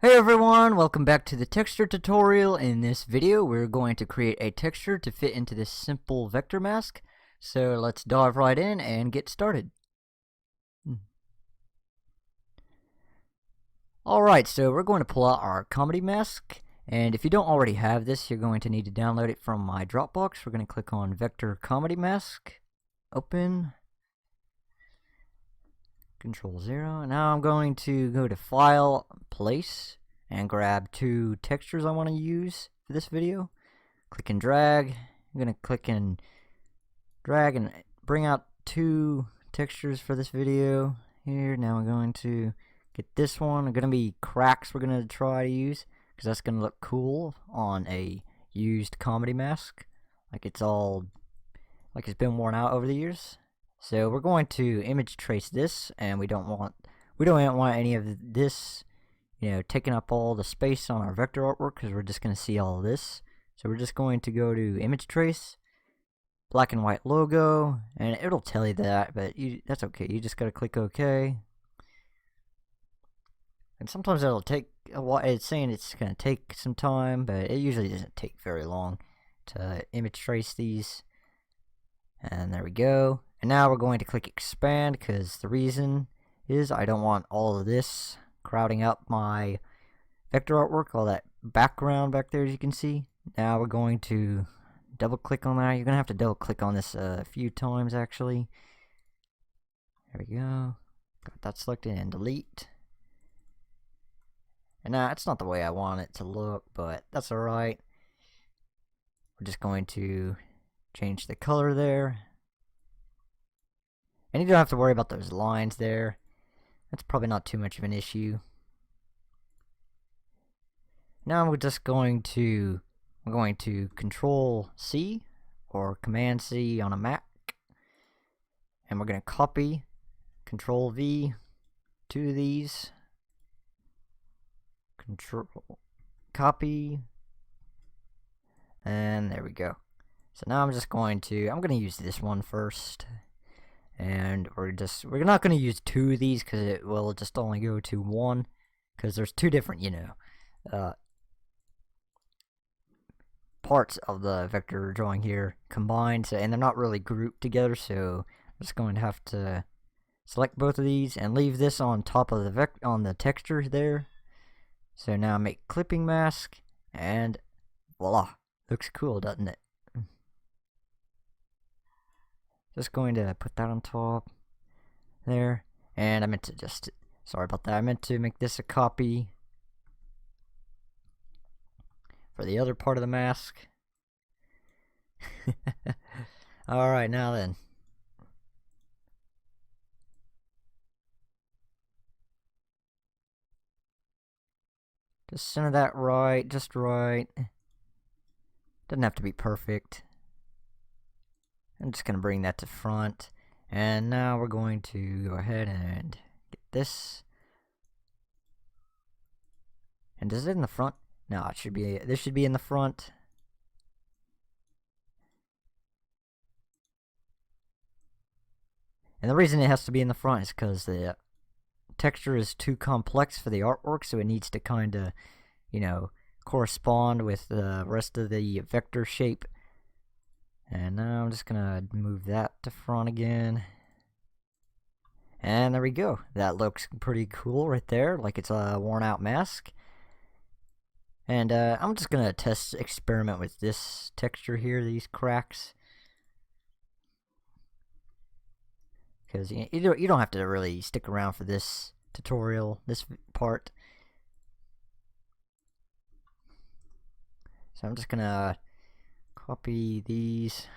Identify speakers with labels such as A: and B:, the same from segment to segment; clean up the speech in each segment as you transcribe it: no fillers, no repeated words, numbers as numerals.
A: Hey everyone, welcome back to the texture tutorial. In this video we're going to create a texture to fit into this simple vector mask. So let's dive right in and get started. Alright, so we're going to pull out our comedy mask, and if you don't already have this you're going to need to download it from my Dropbox. We're going to click on vector comedy mask, open, Control 0. Now I'm going to go to File, Place, and grab two textures I want to use for this video. Click and drag. I'm going to click and drag and bring out two textures for this video here. Now I'm going to get this one. It's going to be cracks we're going to try to use, because that's going to look cool on a used comedy mask. Like it's been worn out over the years. So we're going to image trace this, and we don't want any of this, taking up all the space on our vector artwork, because we're just going to see all of this. So we're just going to go to image trace, black and white logo, and it'll tell you that, but that's okay. You just got to click OK. And sometimes it'll take a while. It's saying it's going to take some time, but it usually doesn't take very long to image trace these. And there we go. And now we're going to click expand, because the reason is I don't want all of this crowding up my vector artwork, all that background back there as you can see. Now we're going to double click on that. You're going to have to double click on this a few times actually. There we go. Got that selected, and delete. And now it's not the way I want it to look, but that's alright. We're just going to change the color there. And you don't have to worry about those lines there. That's probably not too much of an issue. Now we're going to Control C or Command C on a Mac, and we're going to copy Control V two of these. Control copy, and there we go. So now I'm going to use this one first. And we're not going to use two of these, because it will just only go to one, because there's two different, parts of the vector drawing here combined, so, and they're not really grouped together, so I'm just going to have to select both of these and leave this on top of the texture there. So now make clipping mask, and voila, looks cool, doesn't it? Just going to put that on top there, and I meant to sorry about that, I meant to make this a copy for the other part of the mask. Alright, now then. Just center that right, just right. Doesn't have to be perfect. I'm just going to bring that to front, and now we're going to go ahead and get this. And is it in the front? No, it should be. This should be in the front. And the reason it has to be in the front is because the texture is too complex for the artwork, so it needs to kind of, correspond with the rest of the vector shape. And now I'm just gonna move that to front again. And there we go. That looks pretty cool right there, like it's a worn out mask. And I'm just gonna experiment with this texture here, these cracks. Because you don't have to really stick around for this tutorial, this part. So I'm just gonna copy these.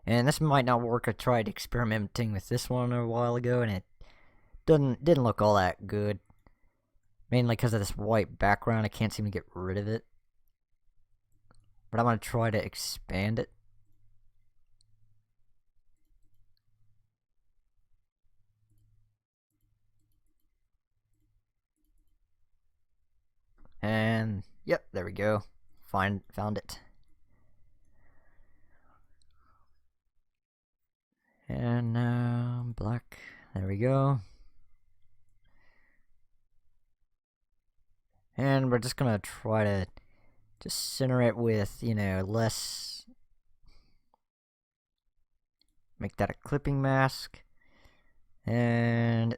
A: And this might not work. I tried experimenting with this one a while ago, and it didn't look all that good. Mainly because of this white background, I can't seem to get rid of it. But I'm gonna try to expand it. And yep, there we go. found it. And black. There we go. And we're just gonna try to just center it with, you know, less. Make that a clipping mask. And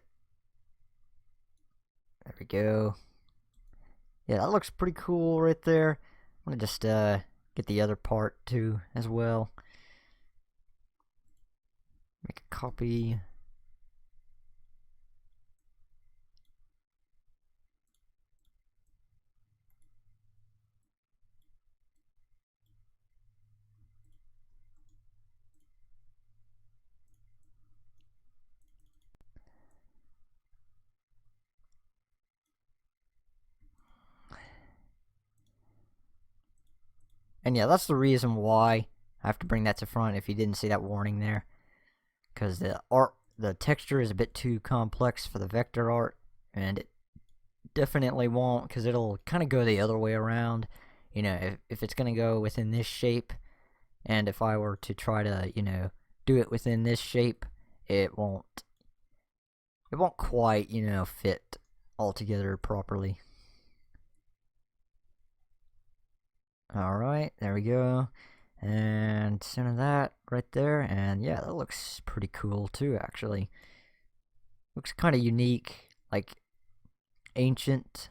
A: there we go. Yeah, that looks pretty cool right there. I'm gonna just get the other part too as well. Make a copy. And yeah, that's the reason why I have to bring that to front if you didn't see that warning there. Because the texture is a bit too complex for the vector art, and it definitely won't, because it'll kind of go the other way around. You know, if it's going to go within this shape, and if I were to try to, you know, do it within this shape, it won't quite, you know, fit all together properly. Alright, there we go. And center that right there, and yeah, that looks pretty cool too, actually. Looks kind of unique, like ancient,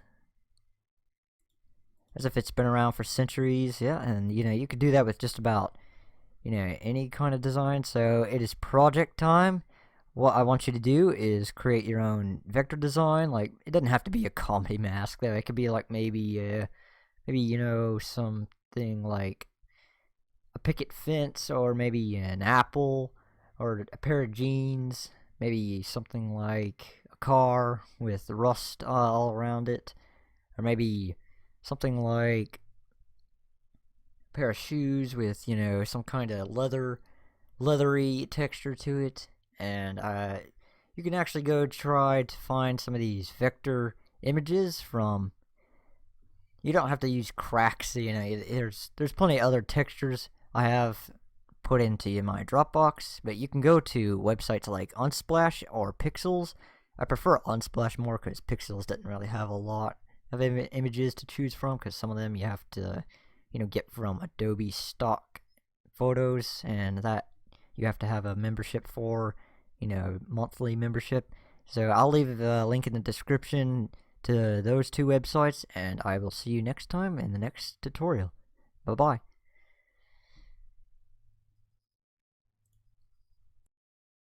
A: as if it's been around for centuries. Yeah, and you know, you could do that with just about, you know, any kind of design. So it is project time. What I want you to do is create your own vector design. Like, it doesn't have to be a comedy mask though. It could be like maybe you know, something like a picket fence, or maybe an apple, or a pair of jeans, maybe something like a car with rust all around it, or maybe something like a pair of shoes with, you know, some kind of leathery texture to it. And you can actually go try to find some of these vector images from. You don't have to use cracks, you know. There's plenty of other textures I have put into my Dropbox, but you can go to websites like Unsplash or Pixels. I prefer Unsplash more because Pixels doesn't really have a lot of images to choose from, because some of them you have to, you know, get from Adobe stock photos, and that you have to have a membership for, you know, monthly membership. So I'll leave a link in the description to those two websites, and I will see you next time in the next tutorial. Bye bye.